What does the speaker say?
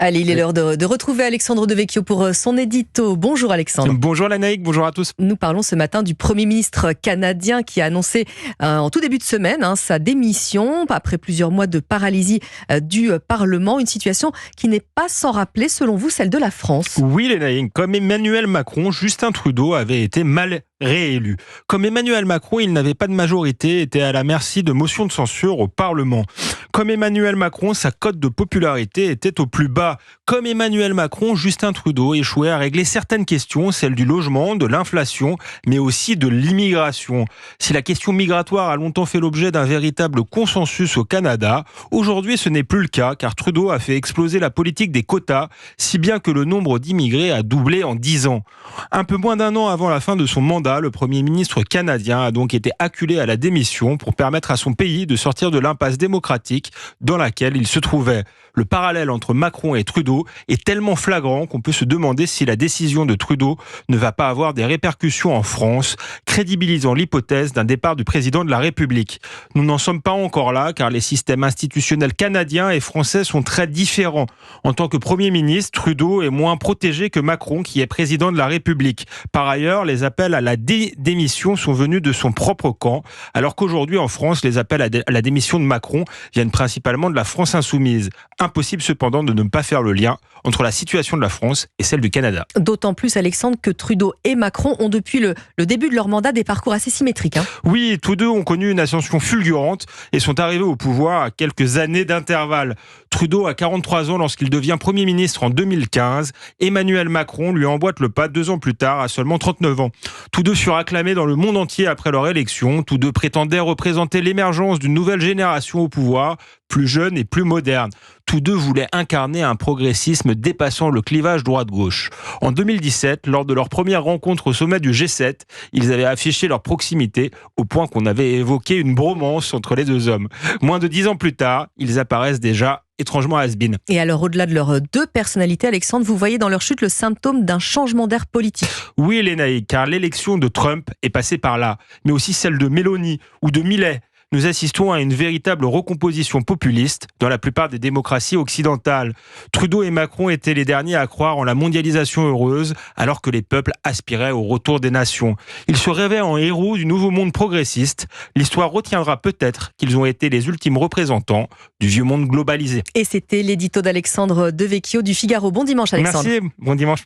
Allez, il est l'heure de retrouver Alexandre Devecchio pour son édito. Bonjour Alexandre. Bonjour Lanaïque, bonjour à tous. Nous parlons ce matin du Premier ministre canadien qui a annoncé en tout début de semaine sa démission après plusieurs mois de paralysie du Parlement. Une situation qui n'est pas sans rappeler, selon vous, celle de la France. Oui Lanaïque, comme Emmanuel Macron, Justin Trudeau avait été mal réélu. Comme Emmanuel Macron, il n'avait pas de majorité, était à la merci de motions de censure au Parlement. Comme Emmanuel Macron, sa cote de popularité était au plus bas. Comme Emmanuel Macron, Justin Trudeau échouait à régler certaines questions, celles du logement, de l'inflation, mais aussi de l'immigration. Si la question migratoire a longtemps fait l'objet d'un véritable consensus au Canada, aujourd'hui ce n'est plus le cas, car Trudeau a fait exploser la politique des quotas, si bien que le nombre d'immigrés a doublé en 10 ans. Un peu moins d'un an avant la fin de son mandat, le Premier ministre canadien a donc été acculé à la démission pour permettre à son pays de sortir de l'impasse démocratique dans laquelle il se trouvait. Le parallèle entre Macron et Trudeau est tellement flagrant qu'on peut se demander si la décision de Trudeau ne va pas avoir des répercussions en France, crédibilisant l'hypothèse d'un départ du président de la République. Nous n'en sommes pas encore là, car les systèmes institutionnels canadiens et français sont très différents. En tant que Premier ministre, Trudeau est moins protégé que Macron, qui est président de la République. Par ailleurs, les appels à la démission sont venus de son propre camp, alors qu'aujourd'hui en France, les appels à la démission de Macron viennent principalement de la France insoumise. Impossible cependant de ne pas faire le lien entre la situation de la France et celle du Canada. D'autant plus, Alexandre, que Trudeau et Macron ont depuis le début de leur mandat des parcours assez symétriques. Oui, tous deux ont connu une ascension fulgurante et sont arrivés au pouvoir à quelques années d'intervalle. Trudeau a 43 ans lorsqu'il devient Premier ministre en 2015. Emmanuel Macron lui emboîte le pas 2 ans plus tard à seulement 39 ans. Tous deux furent acclamés dans le monde entier après leur élection. Tous deux prétendaient représenter l'émergence d'une nouvelle génération au pouvoir, plus jeune et plus moderne. Tous deux voulaient incarner un progressisme dépassant le clivage droite-gauche. En 2017, lors de leur première rencontre au sommet du G7, ils avaient affiché leur proximité au point qu'on avait évoqué une bromance entre les deux hommes. Moins de 10 ans plus tard, ils apparaissent déjà étrangement has-been. Et alors, au-delà de leurs deux personnalités, Alexandre, vous voyez dans leur chute le symptôme d'un changement d'air politique. Oui, Lénaïque, car l'élection de Trump est passée par là, mais aussi celle de Meloni ou de Milei. Nous assistons à une véritable recomposition populiste dans la plupart des démocraties occidentales. Trudeau et Macron étaient les derniers à croire en la mondialisation heureuse, alors que les peuples aspiraient au retour des nations. Ils se rêvaient en héros du nouveau monde progressiste. L'histoire retiendra peut-être qu'ils ont été les ultimes représentants du vieux monde globalisé. Et c'était l'édito d'Alexandre Devecchio du Figaro. Bon dimanche, Alexandre. Merci, bon dimanche.